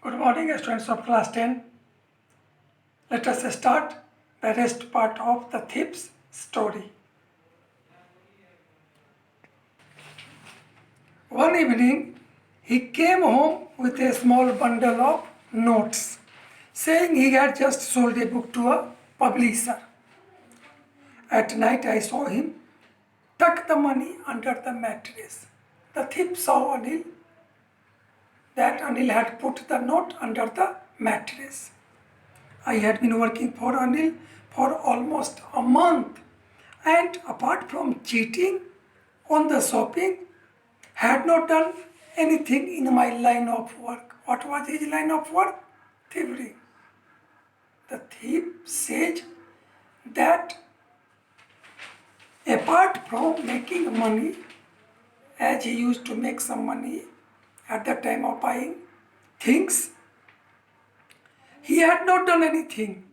Good morning, students of class 10. Let us start the rest part of the thief's story. One evening, he came home with a small bundle of notes, saying he had just sold a book to a publisher. At night, I saw him tuck the money under the mattress. The thief saw that Anil had put the note under the mattress. I had been working for Anil for almost a month, and apart from cheating on the shopping, had not done anything in my line of work. What was his line of work? Thievery. The thief says that apart from making money, as he used to make some money at the time of buying things, he had not done anything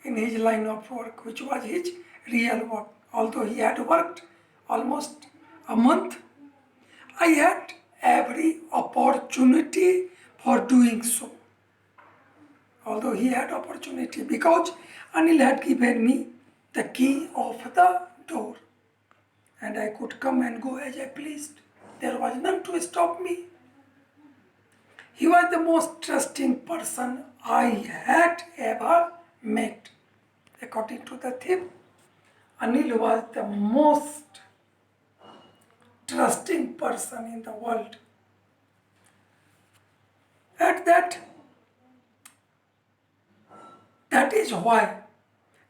in his line of work, which was his real work. Although he had worked almost a month, I had every opportunity for doing so. Although he had opportunity, because Anil had given me the key of the door, and I could come and go as I pleased. There was none to stop me. He was the most trusting person I had ever met. According to the thief, Anil was the most trusting person in the world. That is why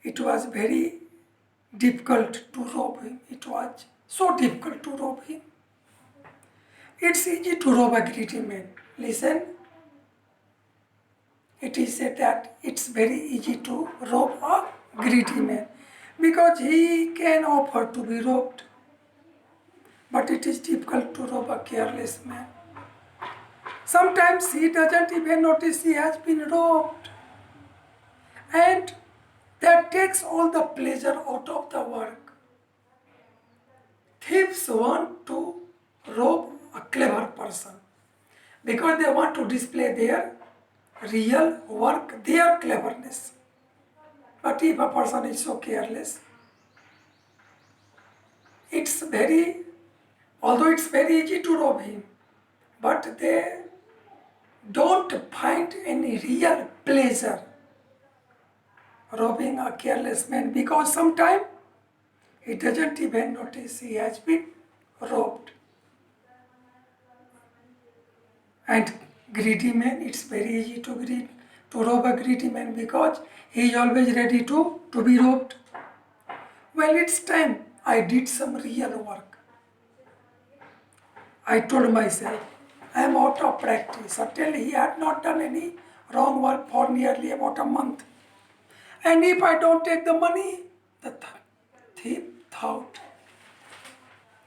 it was very difficult to rob him. It was so difficult to rob him. It's easy to rob a greedy man. Listen, it is said that it's very easy to rob a greedy man because he can offer to be robbed. But it is difficult to rob a careless man. Sometimes he doesn't even notice he has been robbed. And that takes all the pleasure out of the work. Thieves want to rob a clever person because they want to display their real work, their cleverness. But if a person is so careless, although it's very easy to rob him, but they don't find any real pleasure robbing a careless man because sometimes he doesn't even notice he has been robbed. And greedy man, it's very easy to rob a greedy man because he is always ready to be robbed. Well, it's time I did some real work. I told myself, I am out of practice. Certainly he had not done any wrong work for nearly about a month. And if I don't take the money, the thief thought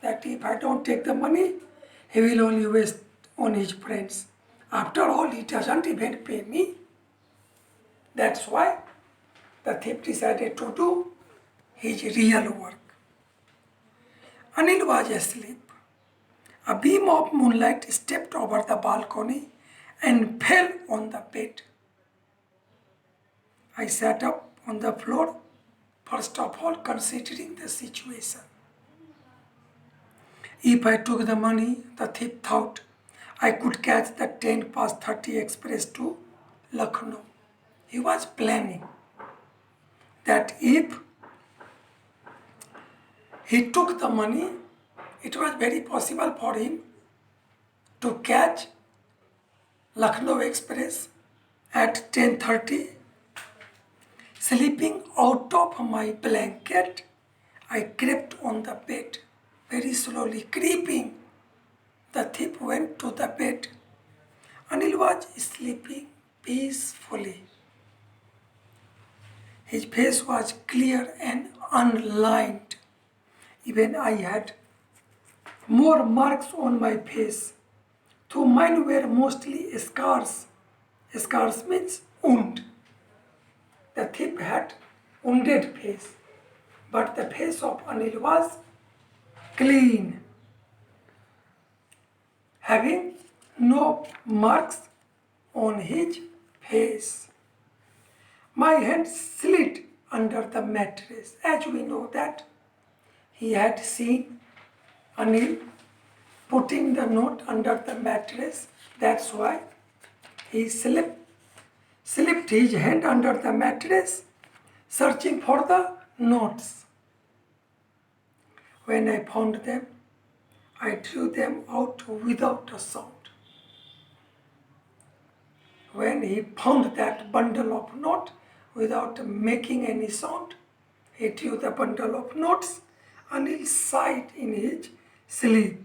that if I don't take the money, he will only waste on his friends. After all, he doesn't even pay me. That's why the thief decided to do his real work. Anil was asleep. A beam of moonlight stepped over the balcony and fell on the bed. I sat up on the floor, first of all considering the situation. If I took the money, the thief thought, I could catch the 10:30 express to Lucknow. He was planning that if he took the money, it was very possible for him to catch Lucknow express at 10:30. Sleeping out of my blanket, I crept on the bed, very slowly creeping. The thief went to the bed. Anil was sleeping peacefully. His face was clear and unlined. Even I had more marks on my face, though mine were mostly scars. Scars means wound. The thief had wounded face, but the face of Anil was clean, having no marks on his face. My hand slid under the mattress. As we know that he had seen Anil putting the note under the mattress. That's why he slipped his hand under the mattress, searching for the notes. When I found them, I drew them out without a sound. When he found that bundle of notes without making any sound, he drew the bundle of notes. Anil sighed in his sleep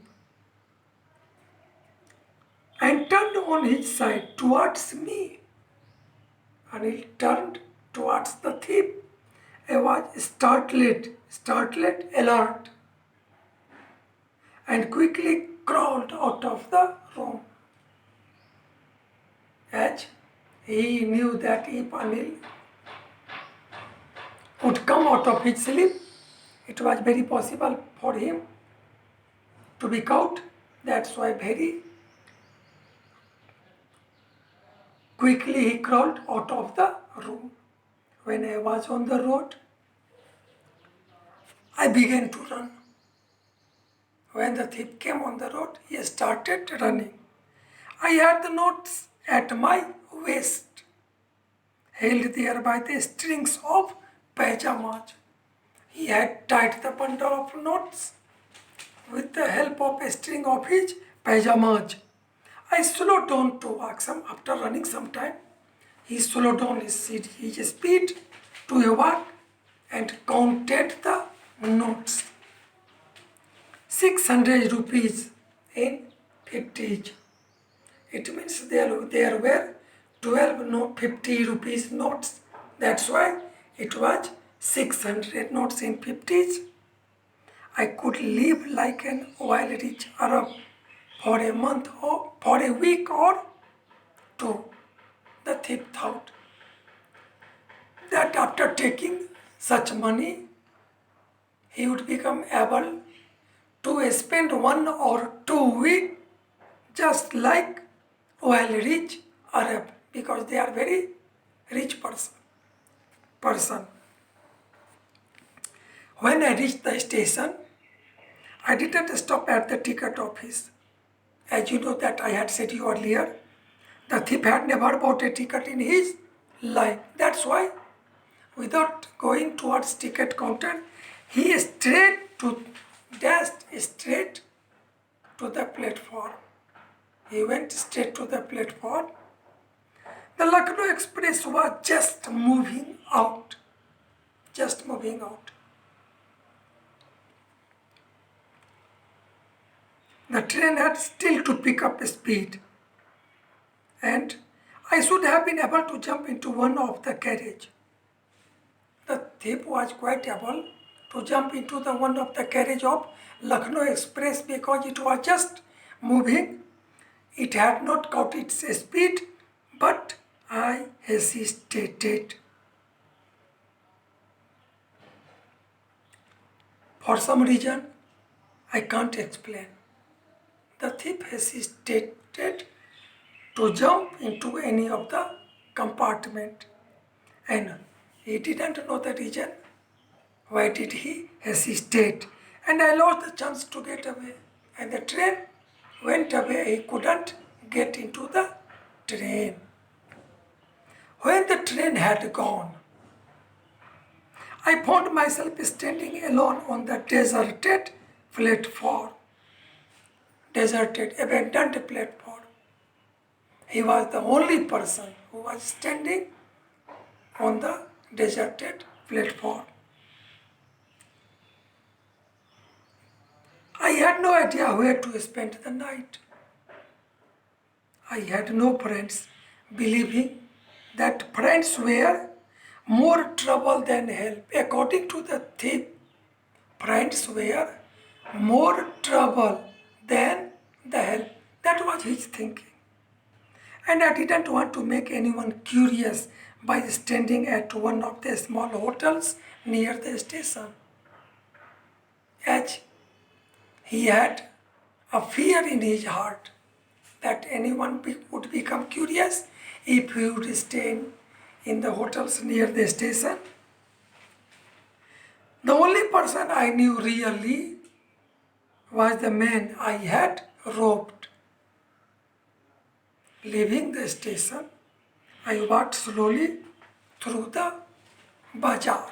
and turned on his side towards me. Anil turned towards the thief. I was startled, alert, and quickly crawled out of the room. As he knew that if Anil would come out of his sleep, it was very possible for him to be caught. That's why very quickly he crawled out of the room. When I was on the road, I began to run. When the thief came on the road, he started running. I had the notes at my waist, held there by the strings of pajamas. He had tied the bundle of notes with the help of a string of his pajamas. I slowed down to walk after running some time. He slowed down his speed to a walk and counted the notes. 600 rupees in 50s. It means there were 12 50 rupees notes. That's why it was 600 notes in 50s. I could live like an oil-rich Arab for a month or for a week or two. The thief thought that after taking such money, he would become able to spend 1 or 2 weeks just like oil-rich Arab, because they are very rich person. When I reached the station, I didn't stop at the ticket office. As you know that I had said you earlier, the thief had never bought a ticket in his life. That's why, without going towards ticket counter, he dashed straight to the platform. He went straight to the platform. The Lucknow Express was just moving out. The train had still to pick up speed, and I should have been able to jump into one of the carriage. The thief was quite able to jump into the one of the carriage of Lucknow Express because it was just moving. It had not caught its speed, but I hesitated. For some reason, I can't explain. The thief hesitated to jump into any of the compartment, and he didn't know the reason. Why did he hesitate? And I lost the chance to get away. And the train went away. He couldn't get into the train. When the train had gone, I found myself standing alone on the deserted platform. Deserted, abandoned platform. He was the only person who was standing on the deserted platform. I had no idea where to spend the night. I had no friends, believing that friends were more trouble than help. According to the thief, friends were more trouble than the help. That was his thinking. And I didn't want to make anyone curious by standing at one of the small hotels near the station. As he had a fear in his heart that anyone would become curious, if we would stay in the hotels near the station. The only person I knew really was the man I had robbed. Leaving the station, I walked slowly through the bazaar.